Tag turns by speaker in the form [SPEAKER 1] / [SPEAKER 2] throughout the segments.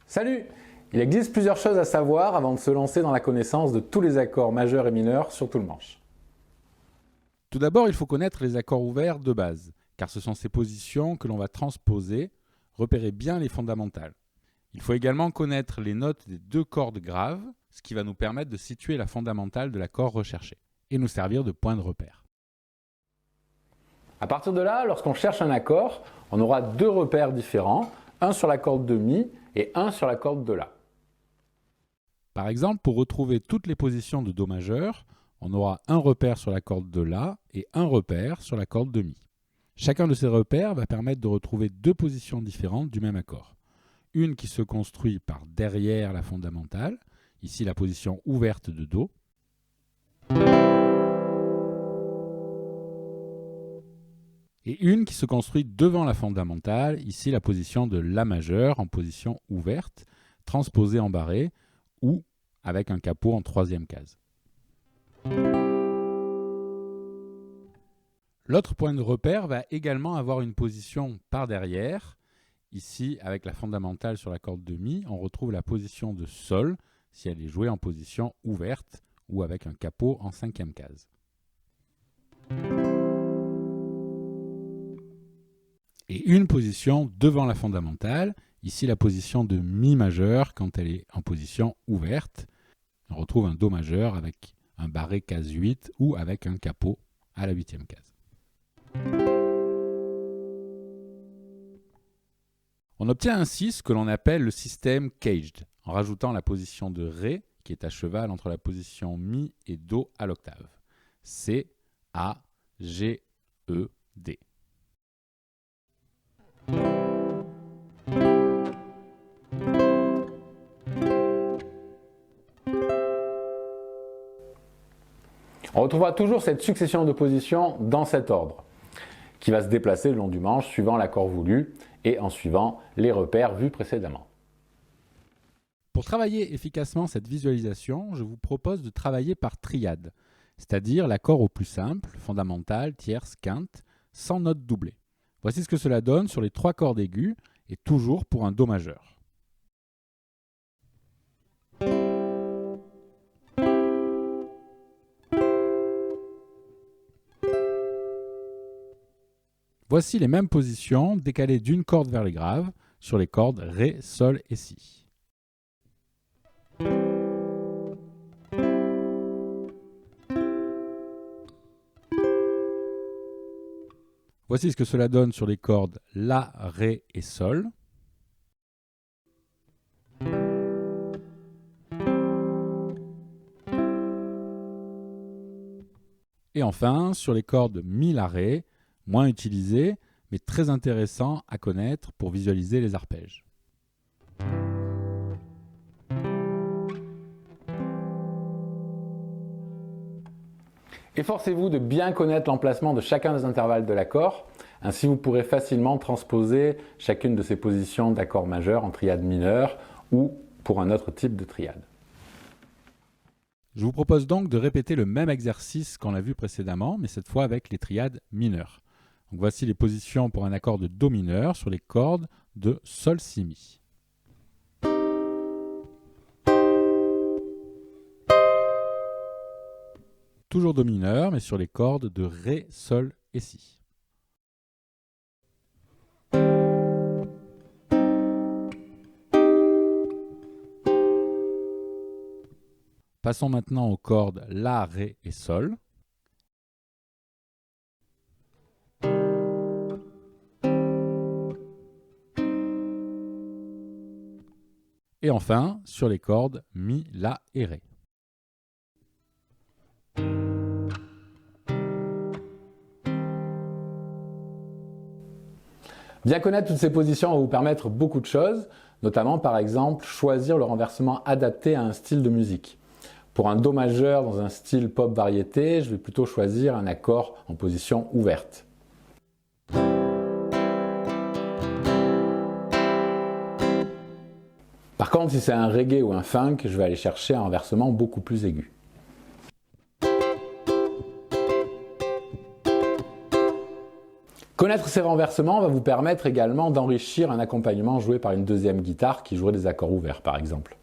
[SPEAKER 1] Salut! Il existe plusieurs choses à savoir avant de se lancer dans la connaissance de tous les accords majeurs et mineurs sur tout le manche.
[SPEAKER 2] Tout d'abord, il faut connaître les accords ouverts de base, car ce sont ces positions que l'on va transposer, repérer bien les fondamentales. Il faut également connaître les notes des deux cordes graves, ce qui va nous permettre de situer la fondamentale de l'accord recherché, et nous servir de point de repère.
[SPEAKER 1] À partir de là, lorsqu'on cherche un accord, on aura deux repères différents, un sur la corde de Mi et un sur la corde de La.
[SPEAKER 2] Par exemple, pour retrouver toutes les positions de Do majeur, on aura un repère sur la corde de La et un repère sur la corde de Mi. Chacun de ces repères va permettre de retrouver deux positions différentes du même accord. Une qui se construit par derrière la fondamentale, ici la position ouverte de Do, et une qui se construit devant la fondamentale, ici la position de La majeur en position ouverte, transposée en barré ou avec un capot en troisième case. L'autre point de repère va également avoir une position par derrière. Ici, avec la fondamentale sur la corde de Mi, on retrouve la position de Sol si elle est jouée en position ouverte ou avec un capot en cinquième case. Et une position devant la fondamentale, ici la position de Mi majeur quand elle est en position ouverte. On retrouve un Do majeur avec un barré case 8 ou avec un capot à la huitième case. On obtient ainsi ce que l'on appelle le système caged, en rajoutant la position de Ré, qui est à cheval entre la position Mi et Do à l'octave. C, A, G, E, D.
[SPEAKER 1] On retrouvera toujours cette succession de positions dans cet ordre, qui va se déplacer le long du manche suivant l'accord voulu et en suivant les repères vus précédemment.
[SPEAKER 2] Pour travailler efficacement cette visualisation, je vous propose de travailler par triade, c'est-à-dire l'accord au plus simple, fondamental, tierce, quinte, sans note doublée. Voici ce que cela donne sur les trois cordes aiguës et toujours pour un Do majeur. Voici les mêmes positions décalées d'une corde vers les graves sur les cordes Ré, Sol et Si. Voici ce que cela donne sur les cordes La, Ré et Sol. Et enfin, sur les cordes Mi, La, Ré, moins utilisées, mais très intéressant à connaître pour visualiser les arpèges.
[SPEAKER 1] Efforcez-vous de bien connaître l'emplacement de chacun des intervalles de l'accord, ainsi vous pourrez facilement transposer chacune de ces positions d'accord majeur en triade mineure ou pour un autre type de triade.
[SPEAKER 2] Je vous propose donc de répéter le même exercice qu'on a vu précédemment, mais cette fois avec les triades mineures. Donc voici les positions pour un accord de Do mineur sur les cordes de Sol, Si, Mi. Toujours Do mineur, mais sur les cordes de Ré, Sol et Si. Passons maintenant aux cordes La, Ré et Sol. Et enfin, sur les cordes Mi, La et Ré.
[SPEAKER 1] Bien connaître toutes ces positions va vous permettre beaucoup de choses, notamment par exemple choisir le renversement adapté à un style de musique. Pour un Do majeur dans un style pop variété, je vais plutôt choisir un accord en position ouverte. Par contre, si c'est un reggae ou un funk, je vais aller chercher un renversement beaucoup plus aigu. Connaître ces renversements va vous permettre également d'enrichir un accompagnement joué par une deuxième guitare qui jouerait des accords ouverts par exemple.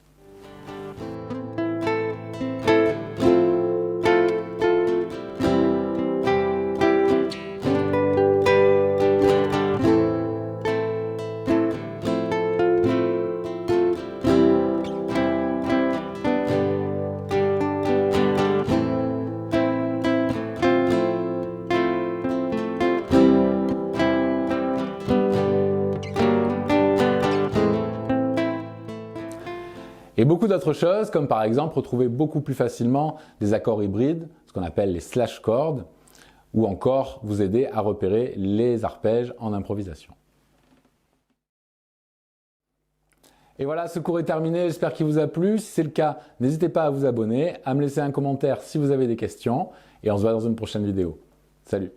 [SPEAKER 1] Et beaucoup d'autres choses, comme par exemple retrouver beaucoup plus facilement des accords hybrides, ce qu'on appelle les slash chords, ou encore vous aider à repérer les arpèges en improvisation. Et voilà, ce cours est terminé, j'espère qu'il vous a plu. Si c'est le cas, n'hésitez pas à vous abonner, à me laisser un commentaire si vous avez des questions, et on se voit dans une prochaine vidéo. Salut!